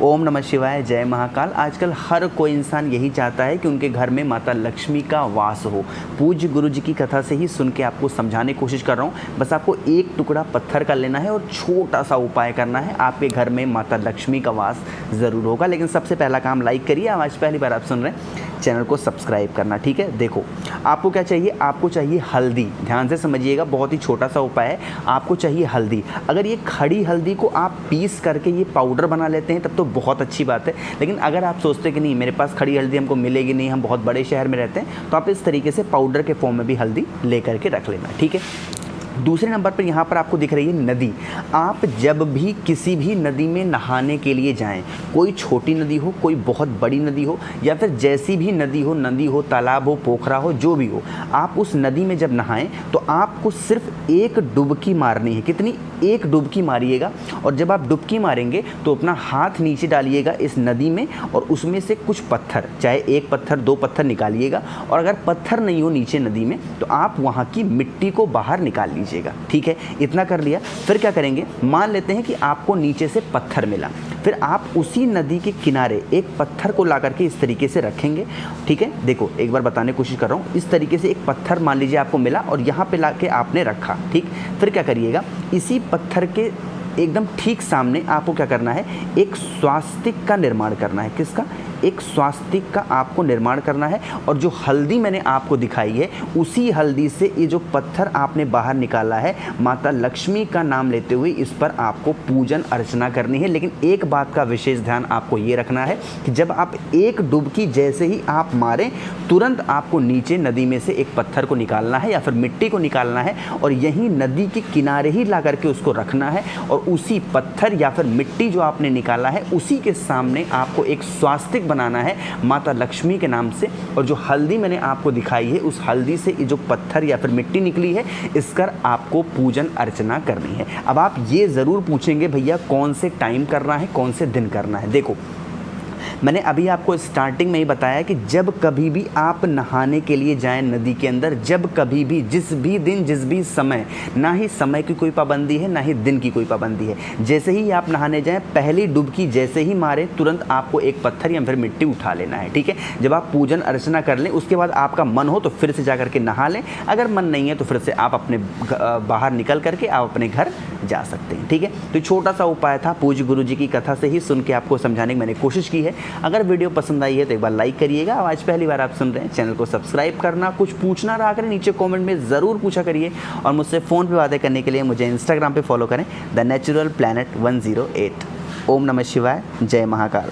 ओम नमः शिवाय, जय महाकाल। आजकल हर कोई इंसान यही चाहता है कि उनके घर में माता लक्ष्मी का वास हो। पूज्य गुरु जी की कथा से ही सुन के आपको समझाने की कोशिश कर रहा हूँ। बस आपको एक टुकड़ा पत्थर का लेना है और छोटा सा उपाय करना है, आपके घर में माता लक्ष्मी का वास ज़रूर होगा। लेकिन सबसे पहला काम लाइक करिए, आज पहली बार आप सुन रहे हैं चैनल को सब्सक्राइब करना, ठीक है। देखो आपको क्या चाहिए, आपको चाहिए हल्दी। ध्यान से समझिएगा, बहुत ही छोटा सा उपाय है। आपको चाहिए हल्दी। अगर ये खड़ी हल्दी को आप पीस करके ये पाउडर बना लेते हैं तब तो बहुत अच्छी बात है। लेकिन अगर आप सोचते हैं कि नहीं मेरे पास खड़ी हल्दी हमको मिलेगी नहीं, हम बहुत बड़े शहर में रहते हैं, तो आप इस तरीके से पाउडर के फॉर्म में भी हल्दी ले करके रख लेना, ठीक है। दूसरे नंबर पर यहाँ पर आपको दिख रही है नदी। आप जब भी किसी भी नदी में नहाने के लिए जाएं, कोई छोटी नदी हो, कोई बहुत बड़ी नदी हो, या फिर जैसी भी नदी हो, तालाब हो, पोखरा हो, जो भी हो, आप उस नदी में जब नहाएं तो आपको सिर्फ एक डुबकी मारनी है। कितनी? एक डुबकी मारिएगा। और जब आप डुबकी मारेंगे तो अपना हाथ नीचे डालिएगा इस नदी में और उसमें से कुछ पत्थर, चाहे एक पत्थर, दो पत्थर निकालिएगा। और अगर पत्थर नहीं हो नीचे नदी में तो आप वहाँ की मिट्टी को बाहर निकाल लीजिएगा, ठीक है। इतना कर लिया, फिर क्या करेंगे, मान लेते हैं कि आपको नीचे से पत्थर मिला, फिर आप उसी नदी के किनारे एक पत्थर को ला करके इस तरीके से रखेंगे, ठीक है। देखो एक बार बताने की कोशिश कर रहा हूँ। इस तरीके से एक पत्थर मान लीजिए आपको मिला और यहाँ पे ला के आपने रखा, ठीक। फिर क्या करिएगा, इसी पत्थर के एकदम ठीक सामने आपको क्या करना है, एक स्वास्तिक का निर्माण करना है। किसका? एक स्वास्तिक का आपको निर्माण करना है। और जो हल्दी मैंने आपको दिखाई है, उसी हल्दी से ये जो पत्थर आपने बाहर निकाला है, माता लक्ष्मी का नाम लेते हुए इस पर आपको पूजन अर्चना करनी है। लेकिन एक बात का विशेष ध्यान आपको ये रखना है कि जब आप एक डुबकी जैसे ही आप मारें, तुरंत आपको नीचे नदी में से एक पत्थर को निकालना है या फिर मिट्टी को निकालना है और यहीं नदी के किनारे ही ला करके उसको रखना है। और उसी पत्थर या फिर मिट्टी जो आपने निकाला है, उसी के सामने आपको एक स्वास्तिक बनाना है माता लक्ष्मी के नाम से। और जो हल्दी मैंने आपको दिखाई है, उस हल्दी से जो पत्थर या फिर मिट्टी निकली है, इसका आपको पूजन अर्चना करनी है। अब आप ये ज़रूर पूछेंगे भैया कौन से टाइम करना है, कौन से दिन करना है। देखो मैंने अभी आपको स्टार्टिंग में ही बताया कि जब कभी भी आप नहाने के लिए जाएं नदी के अंदर, जब कभी भी, जिस भी दिन, जिस भी समय, ना ही समय की कोई पाबंदी है, ना ही दिन की कोई पाबंदी है। जैसे ही आप नहाने जाएं, पहली डुबकी जैसे ही मारें, तुरंत आपको एक पत्थर या फिर मिट्टी उठा लेना है, ठीक है। जब आप पूजन अर्चना कर लें, उसके बाद आपका मन हो तो फिर से जा करके नहा लें। अगर मन नहीं है तो फिर से आप अपने बाहर निकल करके आप अपने घर जा सकते हैं, ठीक है। तो छोटा सा उपाय था, पूज्य गुरु जी की कथा से ही सुन के आपको समझाने की मैंने कोशिश की है। अगर वीडियो पसंद आई है तो एक बार लाइक करिएगा। आज पहली बार आप सुन रहे हैं, चैनल को सब्सक्राइब करना। कुछ पूछना रहा करें नीचे कमेंट में ज़रूर पूछा करिए। और मुझसे फ़ोन पे बातें करने के लिए मुझे इंस्टाग्राम पे फॉलो करें, द नेचुरल प्लैनेट 108। ओम नमः शिवाय, जय महाकाल।